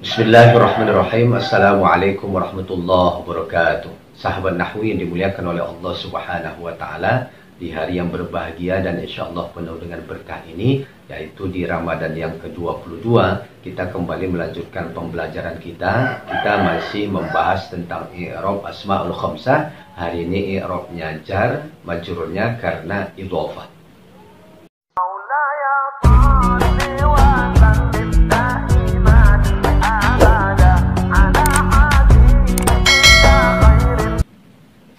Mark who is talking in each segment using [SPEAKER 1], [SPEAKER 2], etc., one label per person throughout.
[SPEAKER 1] Bismillahirrahmanirrahim. Assalamualaikum warahmatullahi wabarakatuh. Sahabat Nahwi yang dimuliakan oleh Allah Subhanahu wa Ta'ala, di hari yang berbahagia dan insya Allah penuh dengan berkah ini, yaitu di Ramadan yang ke-22, kita kembali melanjutkan pembelajaran kita. Kita masih membahas tentang i'rab asmaul khamsah. Hari ini i'rabnya jar, majrurnya karena idhofah.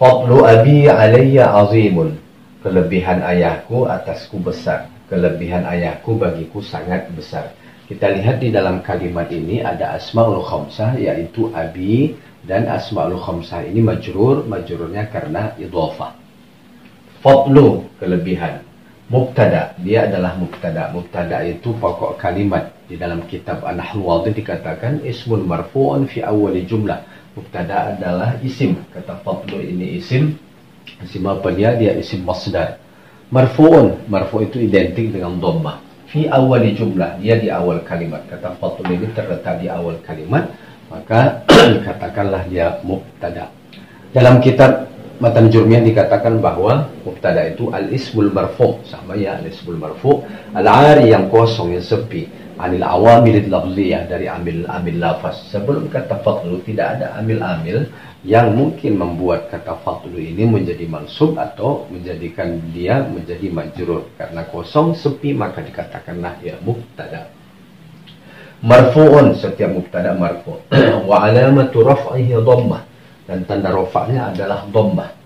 [SPEAKER 1] Fadlu abi alayya azimun. Kelebihan ayahku atasku besar. Kelebihan ayahku bagiku sangat besar. Kita lihat di dalam kalimat ini ada asmaul khamsah, yaitu abi, dan asmaul khamsah ini majrur, majrurnya karena idhofah. Fadlu, kelebihan. Mubtada, dia adalah mubtada. Mubtada itu pokok kalimat. Di dalam kitab An-Nahwu Wadih dikatakan ismun marfu'un fi awwali jumlah. Mubtada adalah isim. Kata fadlu ini isim. Isim apa dia? Dia isim masdar. Marfu'un. Marfu' itu identik dengan dhammah. Fi awali jumlah. Dia di awal kalimat. Kata fadlu ini terletak di awal kalimat. Maka katakanlah dia mubtada. Dalam kitab Matan Jurmiyah dikatakan bahwa mubtada itu al-ismul marfu'. Sama ya, al-ismul marfu'. Al-ari yang kosong, yang sepi. Anil awamil lafziyah, dari amil lafaz. Sebelum kata fadlu tidak ada amil-amil yang mungkin membuat kata fadlu ini menjadi mansub atau menjadikan dia menjadi majrur. Karena kosong, sepi, maka dikatakanlah ya mubtada. Marfu'un, setiap mubtada marfu'. Wa alamatu raf'ihi dhammah, dan tanda rafa'nya adalah dhammah.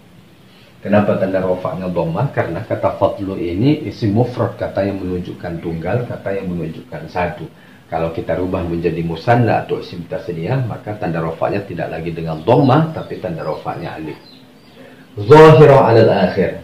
[SPEAKER 1] Kenapa tanda rafa'nya dhammah? Karena kata fadlu ini isim mufrad, kata yang menunjukkan tunggal, kata yang menunjukkan satu. Kalau kita rubah menjadi musanna atau isim tasniyah, maka tanda rafa'nya tidak lagi dengan dhammah, tapi tanda rafa'nya alif. Zahira 'alal akhir.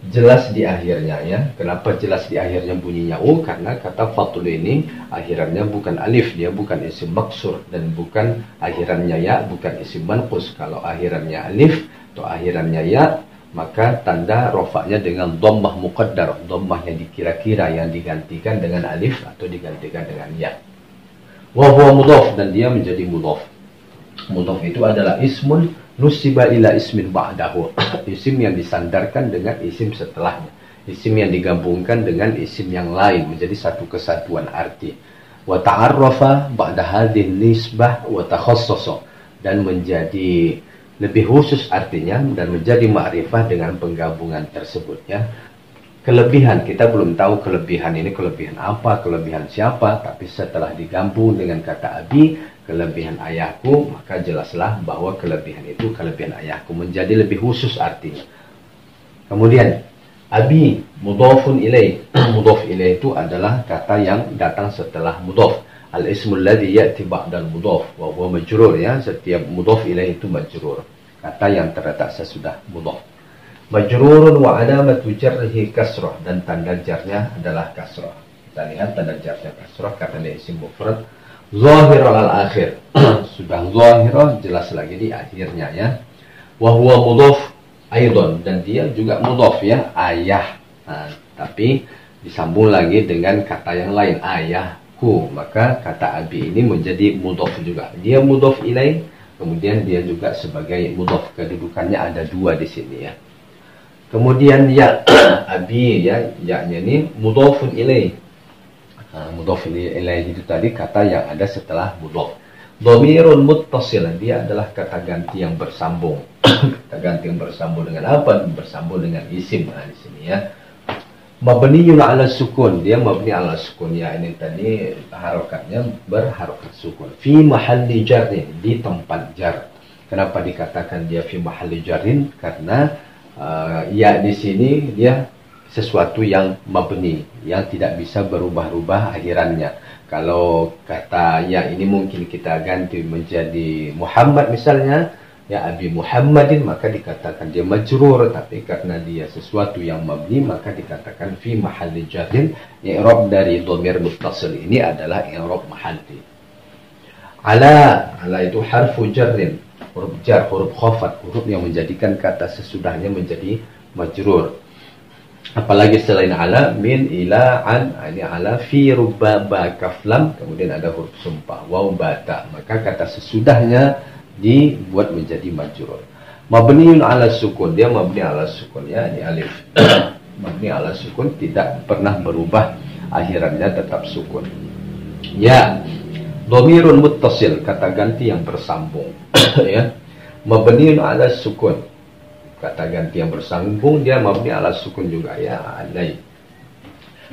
[SPEAKER 1] Jelas di akhirnya ya. Kenapa jelas di akhirnya bunyinya u? Karena kata fadlu ini akhirannya bukan alif, dia bukan isim maksur, dan bukan akhirannya ya, bukan isim manqus. Kalau akhirannya alif atau akhirannya ya, maka tanda rofaknya dengan dhammah muqaddar, dhammah yang dikira-kira, yang digantikan dengan alif atau digantikan dengan ya. Wa huwa mudhaf, dan dia menjadi mudhaf. Mudhaf itu adalah ismun nusiba ila ismin ba'dahu. Isim yang disandarkan dengan isim setelahnya. Isim yang digabungkan dengan isim yang lain menjadi satu kesatuan arti. Wa ta'arrafa ba'da hadhihi nisbah wa takhassasa, dan menjadi lebih khusus artinya dan menjadi ma'rifah dengan penggabungan tersebut ya. Kelebihan, kita belum tahu kelebihan ini kelebihan apa, kelebihan siapa, tapi setelah digabung dengan kata abi, kelebihan ayahku, maka jelaslah bahwa kelebihan itu kelebihan ayahku, menjadi lebih khusus artinya. Kemudian abi mudhafun ilaih. Mudhaf ilaih itu adalah kata yang datang setelah mudhaf. Al-ismul ladzi ya'ti ba'dal mudhaf wa huwa majrur ya. Setiap mudhaf ilaih itu majrur. Kata yang terletak sesudah mudhaf. Majrurun wa alamatu jarrihi kasrah, dan tanda jarnya adalah kasrah. Kita lihat tanda jarnya kasrah karena dia isim mufrad. Zahira al-akhir. Sudah zahira, jelas lagi di akhirnya ya. Wa huwa mudhaf aidan, dan dia juga mudhaf ya, ayah. Nah, tapi disambung lagi dengan kata yang lain, ayahku. Maka kata abi ini menjadi mudhaf juga. Dia mudhaf ilaih, kemudian dia juga sebagai mudhaf. Kedudukannya ada dua di sini ya. Kemudian ya abi ya, ya-nya ini mudhafun ilaih. Mudhaf ilaih itu tadi kata yang ada setelah mudhaf. Dhamirun muttasil, dia adalah kata ganti yang bersambung. Kata ganti yang bersambung dengan apa? Bersambung dengan isim. Nah, di sini ya. Mabniun 'ala sukun, dia mabni 'ala sukun ya, ini tadi harokatnya berharokat sukun. Fi mahalli jarrin, di tempat jar. Kenapa dikatakan dia fi mahalli jarrin? Karena ya di sini dia sesuatu yang mabni, yang tidak bisa berubah-ubah akhirannya. Kalau kata ya ini mungkin kita ganti menjadi Muhammad misalnya, ya abi Muhammadin, maka dikatakan dia majrur. Tapi karena dia sesuatu yang mabni, maka dikatakan fi mahalli jarrin. I'rab dari dhamir muttasil ini adalah i'rab mahalli. Ala itu harfu jarrin, huruf jar, huruf khafat, huruf yang menjadikan kata sesudahnya menjadi majrur. Apalagi selain ala, min, ila, an, ini ala, fi, rubba, ba, kaf, lam, kemudian ada huruf sumpah, waw, bata. Maka kata sesudahnya dibuat menjadi majrur. Mabniun ala sukun, dia mabni ala sukun, ya, ini alif. Mabni ala sukun, tidak pernah berubah, akhirannya tetap sukun. Ya, dhamirun muttasil, kata ganti yang bersambung. Ya, mabniun ala sukun, kata ganti yang bersambung, dia mabni ala sukun juga, ya, alai.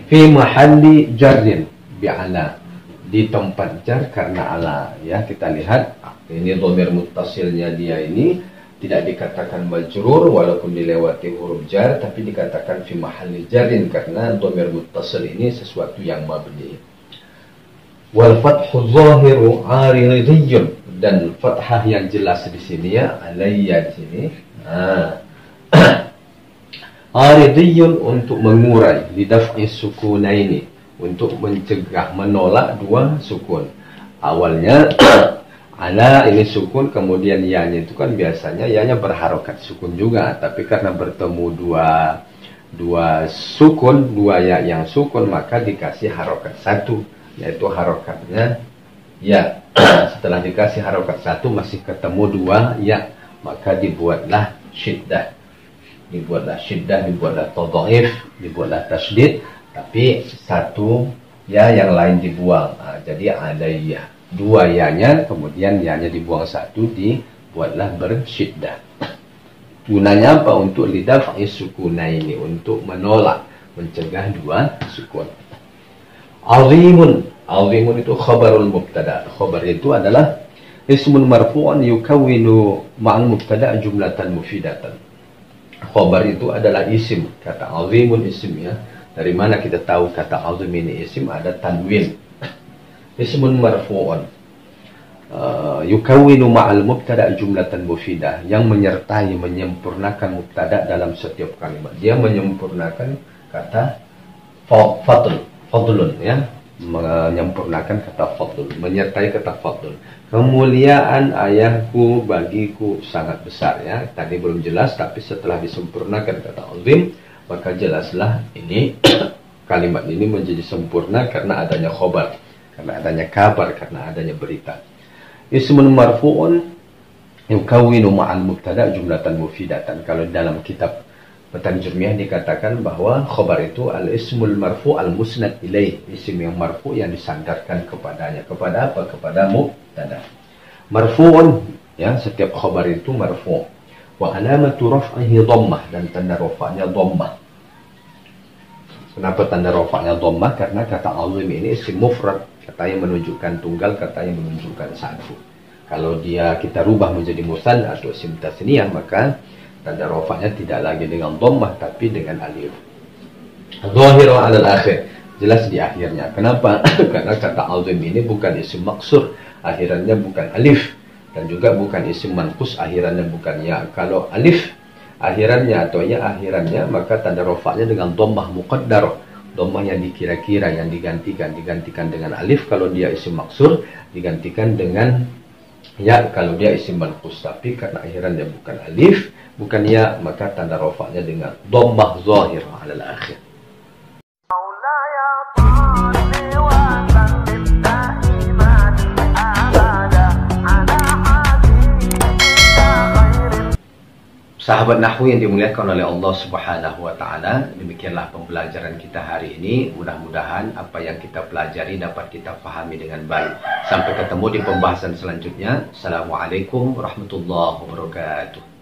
[SPEAKER 1] Fi mahalli jarrin bi ala, di tempat jar karena ala. Ya, kita lihat ini dhamir muttasilnya dia ini tidak dikatakan majrur walaupun dilewati huruf jar, tapi dikatakan fi mahalli jarrin karena dhamir muttasil ini sesuatu yang mabni. Wal fathu zahiru aridiyun, dan fathah yang jelas di sini, ya, alayya di sini. Aridiyun untuk mengurai, lidaf'i sukunaini, untuk mencegah, menolak dua sukun. Awalnya ala ini sukun, kemudian ya-nya itu kan biasanya ya-nya berharokat sukun juga, tapi karena bertemu dua sukun, dua ya yang sukun, maka dikasih harokat satu, yaitu harokatnya ya. Setelah dikasih harokat satu masih ketemu dua ya, maka dibuatlah syiddah, dibuatlah tadhaif, dibuatlah tasydid, tapi satu ya yang lain dibuang. Jadi alayya, dua ya-nya, kemudian ya-nya dibuang satu, dibuatlah bersyiddah. Gunanya apa? Untuk lidaf'i sukunaini, untuk menolak, mencegah dua sukun. Azimun, azimun itu khabarul mubtada. Khabar itu adalah ismun marfu'un yukawwinu ma'al mubtada jumlatan mufidatan. Khabar itu adalah isim. Kata azimun isim, ya. Dari mana kita tahu kata azim ini isim? Ada tanwin. Ismun marfu'un yukawwinu ma'al mubtada jumlatan mufidah, yang menyertai, menyempurnakan mubtada dalam setiap kalimat. Dia menyempurnakan kata fadlun, ya, menyempurnakan kata fadl, menyertai kata fadl. Kemuliaan ayahku bagiku sangat besar, ya. Tadi belum jelas, tapi setelah disempurnakan kata azim, maka jelaslah ini kalimat ini menjadi sempurna karena adanya khobar, karena adanya kabar, karena adanya berita. Ismun marfu'un yukawwinu ma'al mubtada jumlatan mufidatan. Kalau dalam kitab Petanjurmiyah dikatakan bahwa khobar itu al-ismul marfu' al-musnad ilaih, isim yang marfu' yang disandarkan kepadanya. Kepada apa? Kepada mubtada. Marfu'un, ya, setiap khobar itu marfu'. Wa alamatu raf'ihi dhammah, dan tanda rafa'nya dhammah. Kenapa tanda rafa'nya dhammah? Karena kata azim ini isim mufrad, kata yang menunjukkan tunggal, kata yang menunjukkan satu. Kalau dia kita rubah menjadi musanna atau isim tasniyah, maka tanda rafa'nya tidak lagi dengan dhammah tapi dengan alif. Dhahiru 'alal akhir, jelas di akhirnya. Kenapa? Karena kata azim ini bukan isim maksur, akhirannya bukan alif, dan juga bukan isim manqus, akhirannya bukan ya. Kalau alif akhirannya atau ya akhirannya, maka tanda rafa'nya dengan dhammah muqaddar, dhammah yang dikira-kira, yang digantikan dengan alif kalau dia isim maksur, digantikan dengan ya kalau dia isim manqus. Tapi karena akhirannya bukan alif, bukan ya, maka tanda rafa'nya dengan dhammah zahir 'alal akhir. Sahabat Nahwu yang dimuliakan oleh Allah Subhanahu wa Ta'ala, demikianlah pembelajaran kita hari ini. Mudah-mudahan apa yang kita pelajari dapat kita pahami dengan baik. Sampai ketemu di pembahasan selanjutnya. Assalamualaikum warahmatullahi wabarakatuh.